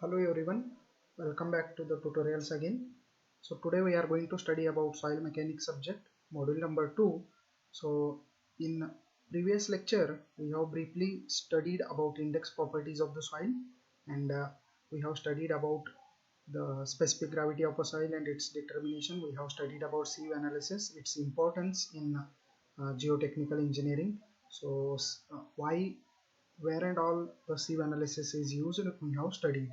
Hello everyone, welcome back to the tutorials again. So today we are going to study about soil mechanics subject, module number 2. So in previous lecture we have briefly studied about index properties of the soil, and we have studied about the specific gravity of a soil and its determination. We have studied about sieve analysis, its importance in geotechnical engineering. So why, where and all the sieve analysis is used, we have studied.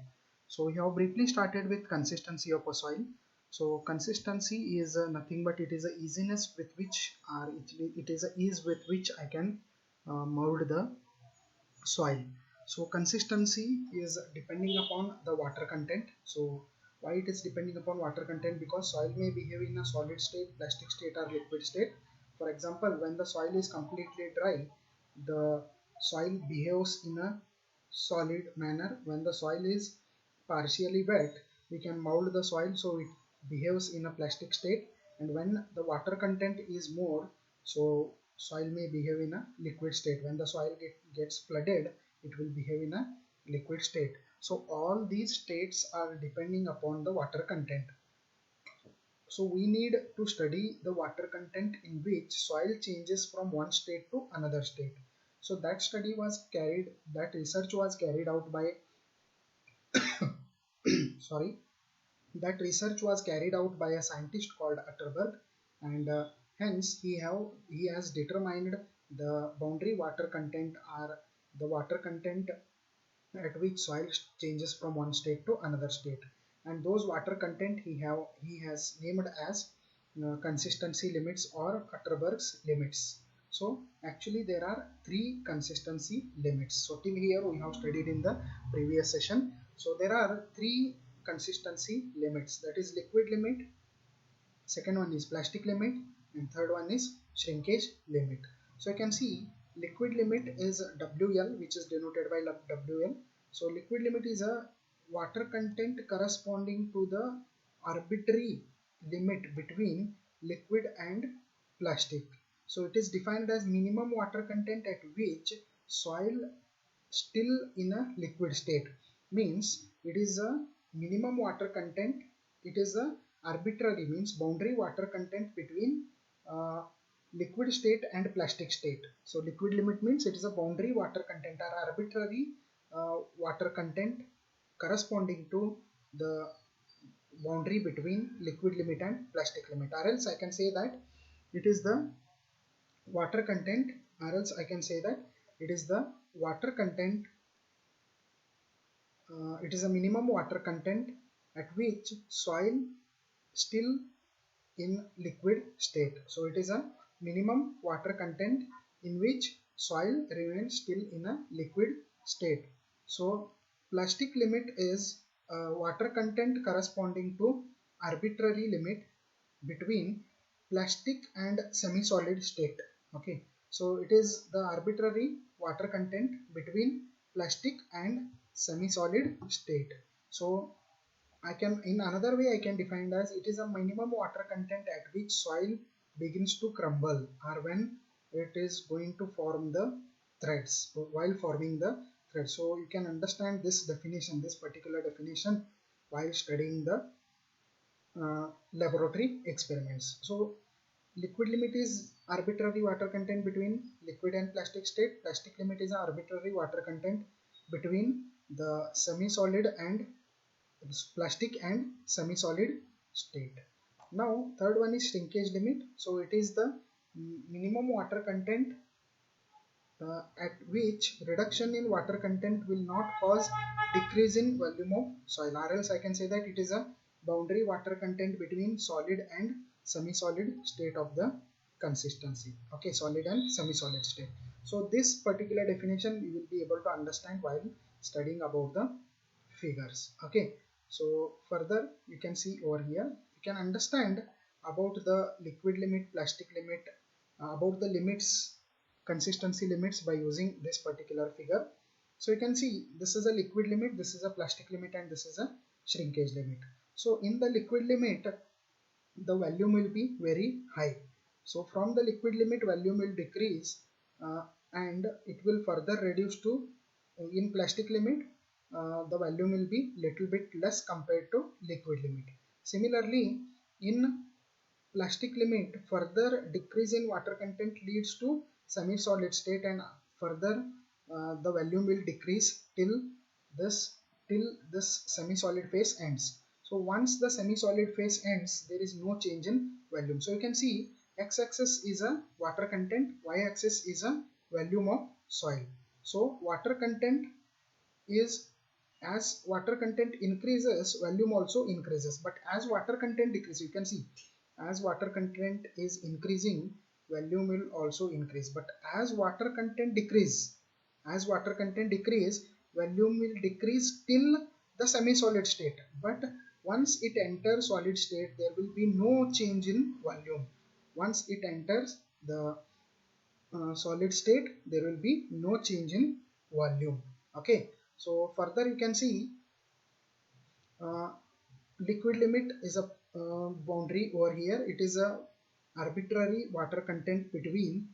So we have briefly started with consistency of a soil. So consistency is nothing but it is a easiness with which, or it is a ease with which I can mold the soil. So consistency is depending upon the water content. So why it is depending upon water content? Because soil may behave in a solid state, plastic state, or liquid state. For example, when the soil is completely dry, the soil behaves in a solid manner. When the soil is partially wet, we can mold the soil so it behaves in a plastic state. And when the water content is more, so soil may behave in a liquid state. When the soil gets flooded, it will behave in a liquid state. So all these states are depending upon the water content. So we need to study the water content in which soil changes from one state to another state. So that research was carried out by sorry, that research was carried out by a scientist called Atterberg, and hence he has determined the boundary water content, or the water content at which soil changes from one state to another state, and those water content he has named as consistency limits or Atterberg's limits. So actually there are three consistency limits. So till here we have studied in the previous session. So there are three consistency limits, that is liquid limit, second one is plastic limit, and third one is shrinkage limit. So you can see liquid limit is WL, which is denoted by WL. So liquid limit is a water content corresponding to the arbitrary limit between liquid and plastic. So it is defined as minimum water content at which soil still in a liquid state. Means it is a minimum water content, it is a arbitrary, means boundary water content between uh, liquid state and plastic state. So liquid limit means it is a boundary water content or arbitrary water content corresponding to the boundary between liquid limit and plastic limit, or else I can say that it is the water content, or else I can say that it is the water content, it is a minimum water content at which soil still in liquid state. So it is a minimum water content in which soil remains still in a liquid state. So plastic limit is water content corresponding to arbitrary limit between plastic and semi-solid state. Okay, so it is the arbitrary water content between plastic and semi-solid state. So I can, in another way I can define as it is a minimum water content at which soil begins to crumble, or when it is going to form the threads, while forming the threads. So you can understand this definition, this particular definition, while studying the laboratory experiments. So liquid limit is arbitrary water content between liquid and plastic state. Plastic limit is arbitrary water content between the semi-solid and plastic and semi-solid state. Now third one is shrinkage limit. So it is the minimum water content at which reduction in water content will not cause decrease in volume of soil, or else I can say that it is a boundary water content between solid and semi-solid state of the consistency. Okay, solid and semi-solid state. So this particular definition you will be able to understand while studying about the figures. Okay, so further you can see over here, you can understand about the liquid limit, plastic limit, about the limits, consistency limits, by using this particular figure. So you can see this is a liquid limit, this is a plastic limit, and this is a shrinkage limit. So in the liquid limit the volume will be very high. So from the liquid limit volume will decrease, and it will further reduce to in plastic limit the volume will be little bit less compared to liquid limit. Similarly, in plastic limit, further decrease in water content leads to semi-solid state, and further the volume will decrease this this semi-solid phase ends. So once the semi-solid phase ends, there is no change in volume. So you can see x-axis is a water content, y-axis is a volume of soil. So water content is, as water content increases, volume also increases. But as water content decreases, you can see as water content is increasing, volume will also increase. But as water content decrease, volume will decrease till the semi-solid state. But once it enters solid state, there will be no change in volume. Once it enters the solid state, there will be no change in volume. Okay, so further you can see liquid limit is a boundary over here. It is a arbitrary water content between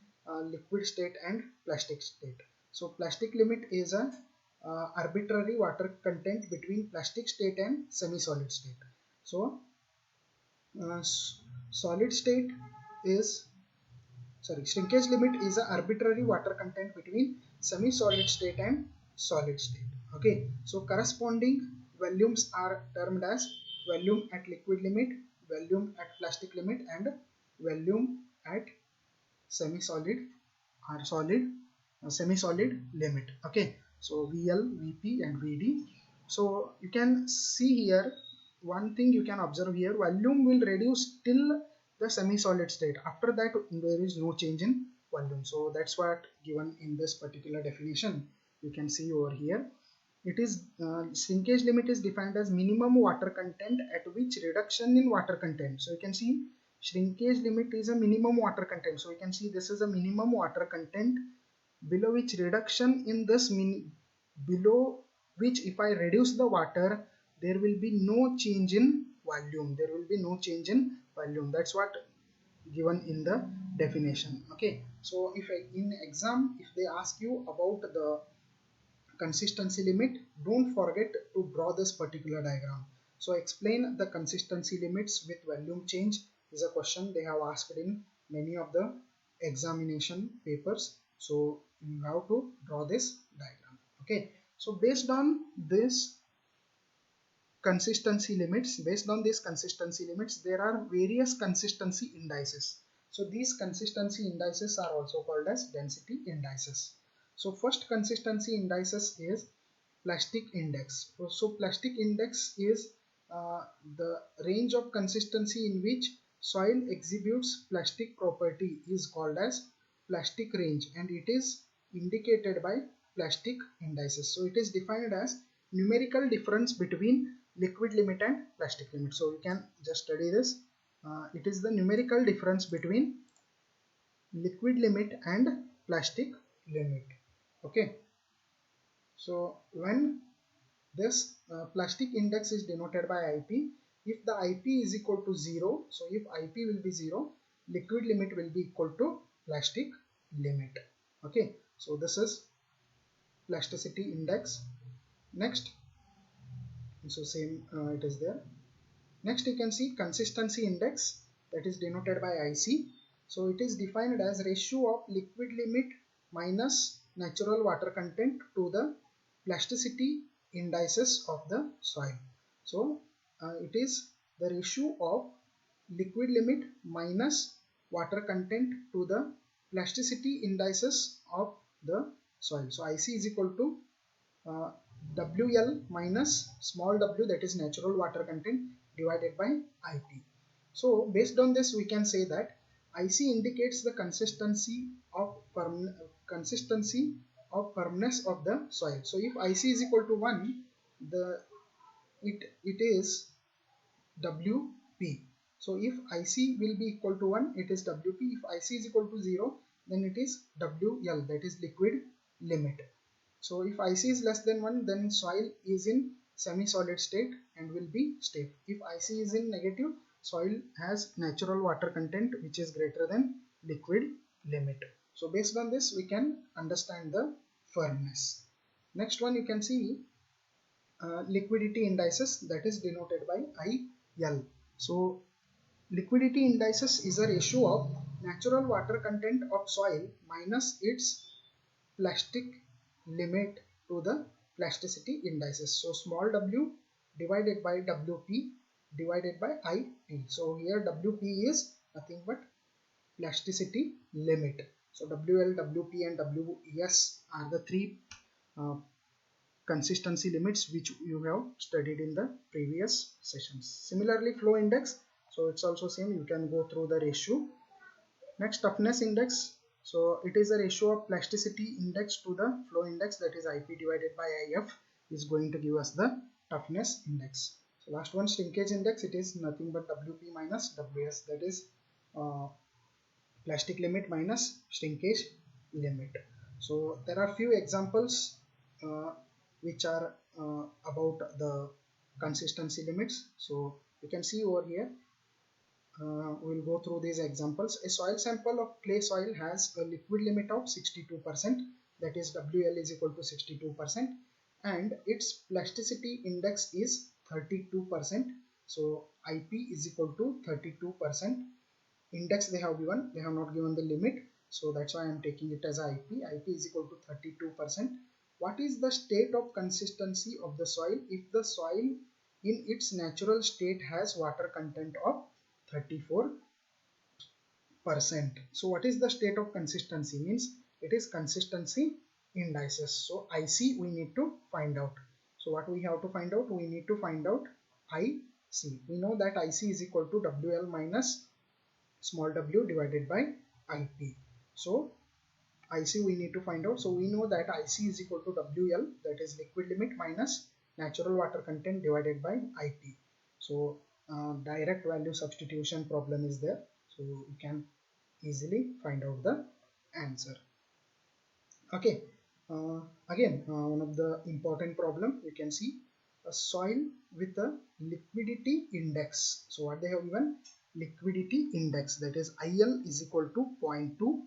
liquid state and plastic state. So plastic limit is a arbitrary water content between plastic state and semi-solid state. So solid state is, shrinkage limit is an arbitrary water content between semi-solid state and solid state. Okay, so corresponding volumes are termed as volume at liquid limit, volume at plastic limit, and volume at semi-solid or solid semi-solid limit. Okay, so VL, VP, and VD. So you can see here, one thing you can observe here, volume will reduce till the semi-solid state. After that, there is no change in volume. So that's what given in this particular definition. You can see over here. It is shrinkage limit is defined as minimum water content at which reduction in water content. So you can see shrinkage limit is a minimum water content. So you can see this is a minimum water content below which reduction in this below which if I reduce the water, there will be no change in volume. There will be no change in volume. That's what given in the definition. Okay, so if in exam if they ask you about the consistency limit, don't forget to draw this particular diagram. So explain the consistency limits with volume change is a question they have asked in many of the examination papers. So you have to draw this diagram. Okay, so based on these consistency limits, there are various consistency indices. So these consistency indices are also called as density indices. So first consistency indices is plastic index. So plastic index is the range of consistency in which soil exhibits plastic property is called as plastic range, and it is indicated by plastic indices. So it is defined as numerical difference between liquid limit and plastic limit. So we can just study this. It is the numerical difference between liquid limit and plastic limit. Okay, so when this plastic index is denoted by IP, if the IP is equal to 0, so if IP will be 0, liquid limit will be equal to plastic limit. Okay, so this is plasticity index. Next, so same it is there. Next you can see consistency index, that is denoted by IC. So it is defined as ratio of liquid limit minus natural water content to the plasticity indices of the soil. So it is the ratio of liquid limit minus water content to the plasticity indices of the soil. So IC is equal to WL minus small w, that is natural water content, divided by IP. So based on this we can say that IC indicates the consistency of firmness of the soil. So if IC is equal to 1, it is WP. So if IC will be equal to 1, it is WP. If IC is equal to 0, then it is WL, that is liquid limit. So if IC is less than 1, then soil is in semi-solid state and will be stable. If IC is in negative, soil has natural water content which is greater than liquid limit. So based on this we can understand the firmness. Next one you can see liquidity indices, that is denoted by IL. So liquidity indices is a ratio of natural water content of soil minus its plastic limit to the plasticity indices. So small w divided by Wp divided by Ip. So here Wp is nothing but plasticity limit. So WL, Wp and Ws are the three uh, consistency limits which you have studied in the previous sessions. Similarly, flow index, so it's also same, you can go through the ratio. Next, toughness index, so it is a ratio of plasticity index to the flow index, that is Ip divided by If is going to give us the toughness index. So last one, shrinkage index, it is nothing but Wp minus Ws, that is plastic limit minus shrinkage limit. So there are few examples uh, which are about the consistency limits. So you can see over here, we'll go through these examples. A soil sample of clay soil has a liquid limit of 62%, that is WL is equal to 62%, and its plasticity index is 32%. So IP is equal to 32%. Index they have given, they have not given the limit, so that's why I am taking it as IP is equal to 32%. What is the state of consistency of the soil if the soil in its natural state has water content of 34%? So what is the state of consistency means? It is consistency indices. So IC we need to find out. So what we have to find out? We need to find out IC. We know that IC is equal to WL minus small w divided by IP. So IC we need to find out. So we know that IC is equal to WL, that is liquid limit minus natural water content divided by IP. So direct value substitution problem is there. So you can easily find out the answer. Okay. Again, one of the important problem you can see, a soil with a liquidity index. So what they have given? Liquidity index, that is IL is equal to 0.2,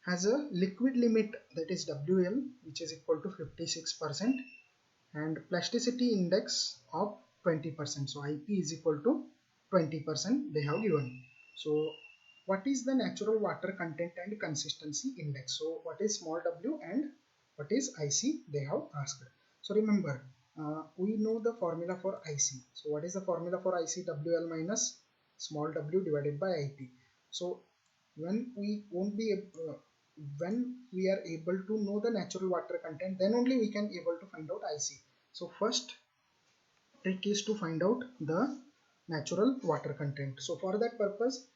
has a liquid limit, that is WL, which is equal to 56%, and plasticity index of 20%. So IP is equal to 20% they have given. So what is the natural water content and consistency index? So what is small w and what is IC they have asked. So remember, we know the formula for IC. So what is the formula for IC? WL minus small w divided by IP. So when we won't be when we are able to know the natural water content, then only we can able to find out IC. So first trick is to find out the natural water content. So for that purpose,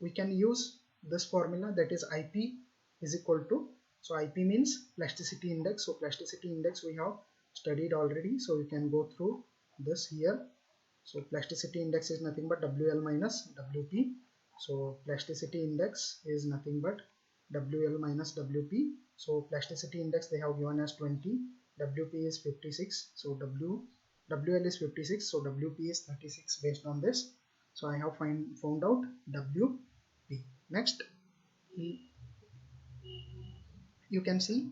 we can use this formula, that is IP is equal to, so IP means plasticity index. So plasticity index we have studied already, so you can go through this here. So plasticity index is nothing but WL minus WP. So plasticity index is nothing but WL minus WP. So plasticity index they have given as 20, WP is 56, so WL is 56, so WP is 36 based on this. So I have found out WP. Next you can see,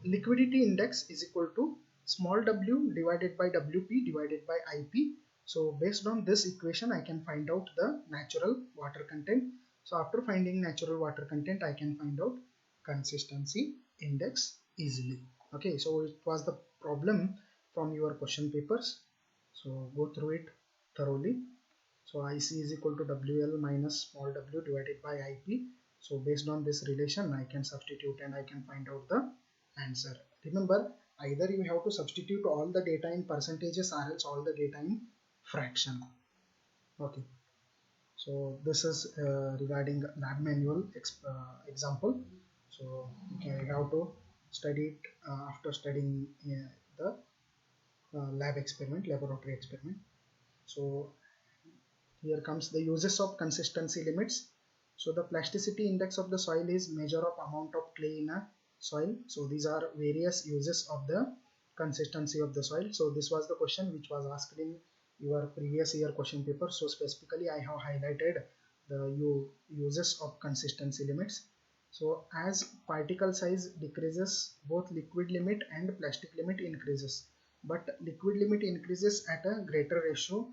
liquidity index is equal to small w divided by WP divided by IP. So based on this equation I can find out the natural water content. So after finding natural water content I can find out consistency index easily. Okay, so it was the problem from your question papers, so go through it thoroughly. So IC is equal to WL minus small w divided by IP. So based on this relation I can substitute and I can find out the answer. Remember, either you have to substitute all the data in percentages or else all the data in fraction. Okay, so this is regarding lab manual example. So you have to study it after studying the laboratory experiment. So here comes the uses of consistency limits. So the plasticity index of the soil is measure of amount of clay in a soil. So these are various uses of the consistency of the soil. So this was the question which was asked in your previous year question paper. So specifically I have highlighted the uses of consistency limits. So as particle size decreases, both liquid limit and plastic limit increases, but liquid limit increases at a greater ratio.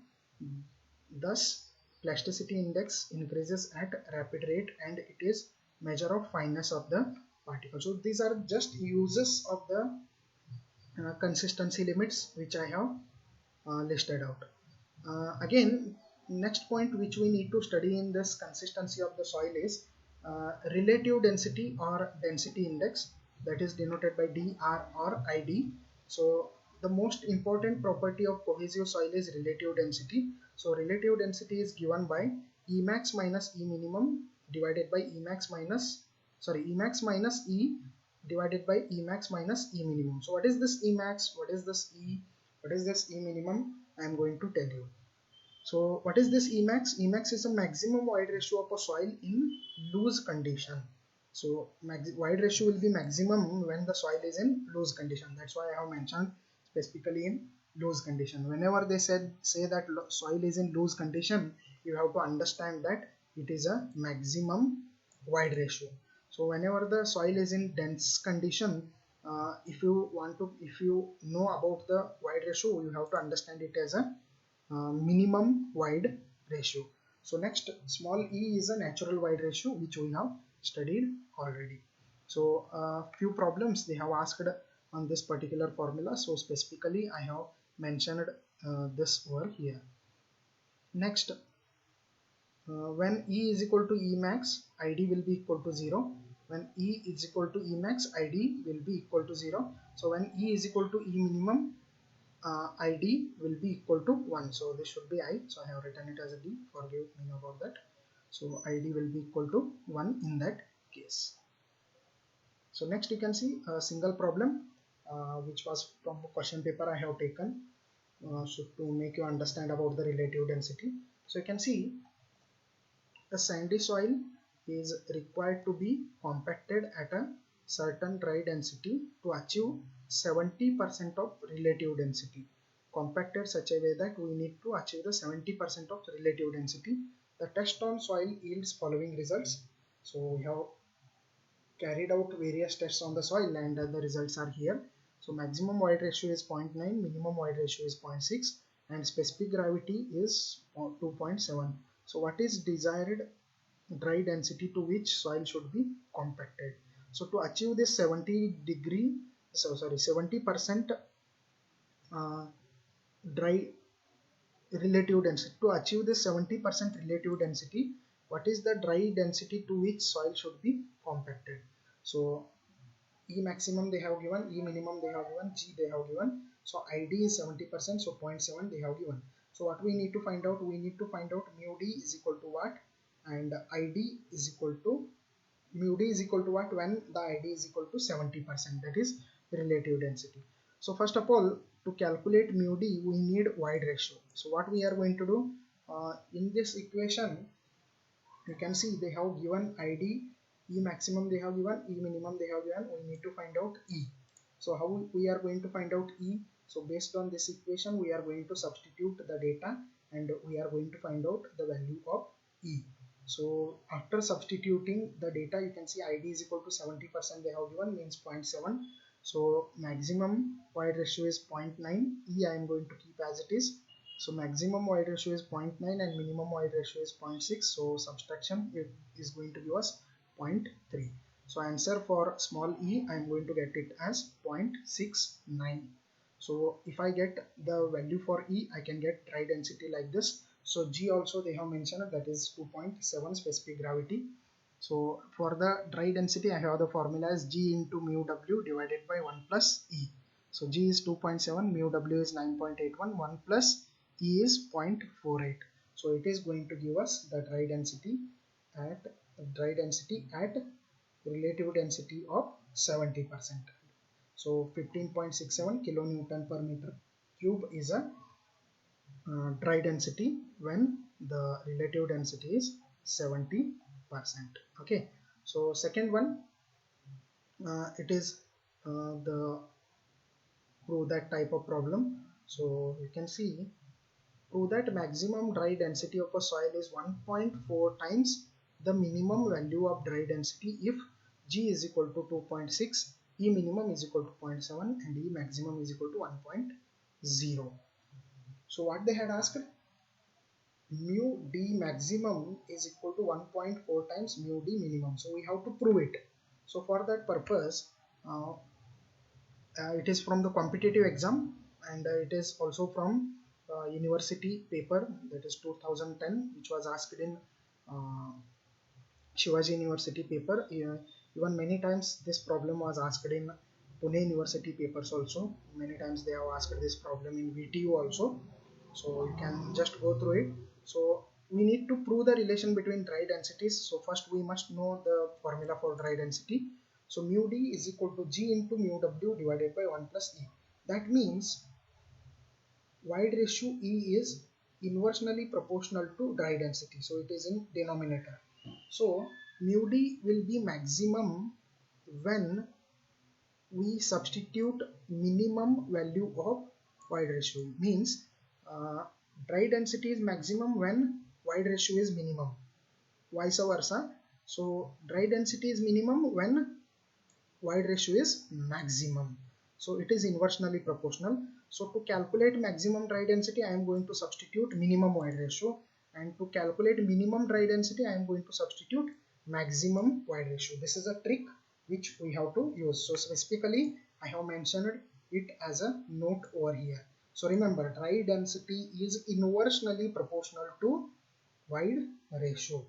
Thus plasticity index increases at rapid rate, and it is measure of fineness of the particle. So these are just uses of the consistency limits which I have listed out. Again, next point which we need to study in this consistency of the soil is relative density or density index, that is denoted by dr or id. So the most important property of cohesive soil is relative density. So relative density is given by Emax minus E minimum divided by Emax minus E divided by Emax minus E minimum. So what is this Emax? What is this E? What is this E minimum? I am going to tell you. So what is this Emax? Emax is a maximum void ratio of a soil in loose condition. So void ratio will be maximum when the soil is in loose condition. That's why I have mentioned specifically in loose condition. Whenever they say that soil is in loose condition, you have to understand that it is a maximum void ratio. So whenever the soil is in dense condition, if you know about the void ratio, you have to understand it as a minimum void ratio. So next, small e is a natural void ratio which we have studied already. So few problems they have asked on this particular formula. So specifically I have mentioned this over here. Next, when E is equal to E max, ID will be equal to 0. When E is equal to E max, ID will be equal to 0. So when E is equal to E minimum, id will be equal to 1. So this should be I. So I have written it as a d. Forgive me about that. So id will be equal to 1 in that case. So next you can see a single problem which was from a question paper I have taken so to make you understand about the relative density. So you can see a sandy soil is required to be compacted at a certain dry density to achieve 70% of relative density. Compacted such a way that we need to achieve the 70% of relative density. The test on soil yields following results. So we have carried out various tests on the soil and the results are here. So maximum void ratio is 0.9, minimum void ratio is 0.6 and specific gravity is 2.7. So what is desired dry density to which soil should be compacted? So to achieve this 70% dry relative density, to achieve this 70% relative density, what is the dry density to which soil should be compacted? So E maximum they have given, E minimum they have given, G they have given. So ID is 70%, so 0.7 they have given. So what we need to find out? We need to find out mu D is equal to what, and ID is equal to mu D is equal to what when the ID is equal to 70%, that is relative density. So first of all, to calculate mu D we need void ratio. So what we are going to do in this equation, you can see they have given ID, E maximum they have given, E minimum they have given. We need to find out E. So how we are going to find out E? So based on this equation we are going to substitute the data and we are going to find out the value of E. So after substituting the data, you can see ID is equal to 70% they have given, means 0.7. So maximum void ratio is 0.9. E I am going to keep as it is. So maximum void ratio is 0.9 and minimum void ratio is 0.6. So subtraction is going to give us 0.3. So answer for small e I am going to get it as 0.69. So if I get the value for e, I can get dry density like this. So G also they have mentioned that is 2.7 specific gravity. So for the dry density I have the formula as G into mu W divided by 1 plus E. So G is 2.7, mu W is 9.81, 1 plus E is 0.48. So it is going to give us the dry density at relative density of 70%. So 15.67 kilonewton per meter cube is a dry density when the relative density is 70%. Okay, so second one, it is the prove that type of problem. So you can see, prove that maximum dry density of a soil is 1.4 times the minimum value of dry density if G is equal to 2.6, E minimum is equal to 0.7 and E maximum is equal to 1.0. So what they had asked, mu D maximum is equal to 1.4 times mu D minimum. So we have to prove it. So for that purpose, it is from the competitive exam, and it is also from university paper, that is 2010, which was asked in Shivaji University paper. Even many times this problem was asked in Pune University papers also. Many times they have asked this problem in VTU also. So you can just go through it. So we need to prove the relation between dry densities. So first we must know the formula for dry density. So mu D is equal to G into mu W divided by 1 plus E. That means wide ratio E is inversely proportional to dry density. So it is in denominator. So mu D will be maximum when we substitute minimum value of wide ratio. Means dry density is maximum when wide ratio is minimum, vice versa. So dry density is minimum when wide ratio is maximum. So it is inversely proportional. So to calculate maximum dry density, I am going to substitute minimum wide ratio, and to calculate minimum dry density, I am going to substitute maximum wide ratio. This is a trick which we have to use. So specifically I have mentioned it as a note over here. So remember, dry density is inversely proportional to wide ratio.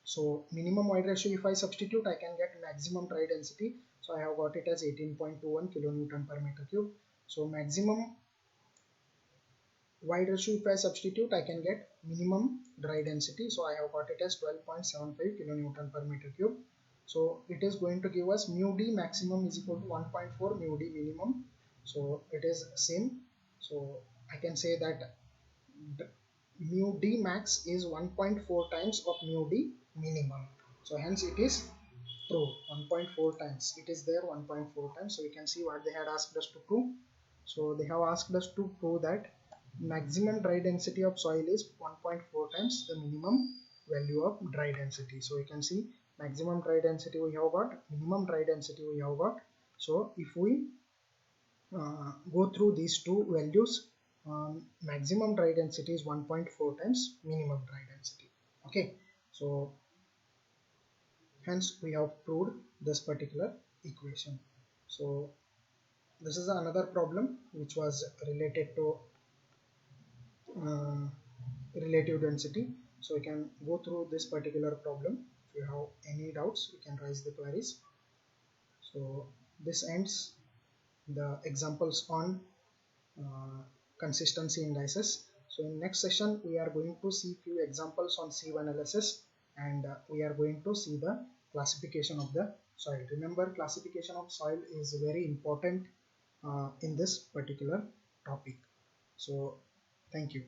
So minimum wide ratio, if I substitute, I can get maximum dry density. So I have got it as 18.21 kilonewton per meter cube. So maximum wide ratio, if I substitute, I can get minimum dry density. So I have got it as 12.75 kilonewton per meter cube. So it is going to give us mu D maximum is equal to 1.4 mu D minimum. So it is same. So I can say that mu D max is 1.4 times of mu D minimum. So hence it is true. 1.4 times, it is there 1.4 times. So you can see what they had asked us to prove. So they have asked us to prove that maximum dry density of soil is 1.4 times the minimum value of dry density. So you can see maximum dry density we have got, minimum dry density we have got. So if we go through these two values, maximum dry density is 1.4 times minimum dry density. Okay, so hence we have proved this particular equation. So this is another problem which was related to relative density. So you can go through this particular problem. If you have any doubts, you can raise the queries. So this ends the examples on consistency indices. So in next session we are going to see few examples on sieve analysis, and we are going to see the classification of the soil. Remember, classification of soil is very important in this particular topic. So thank you.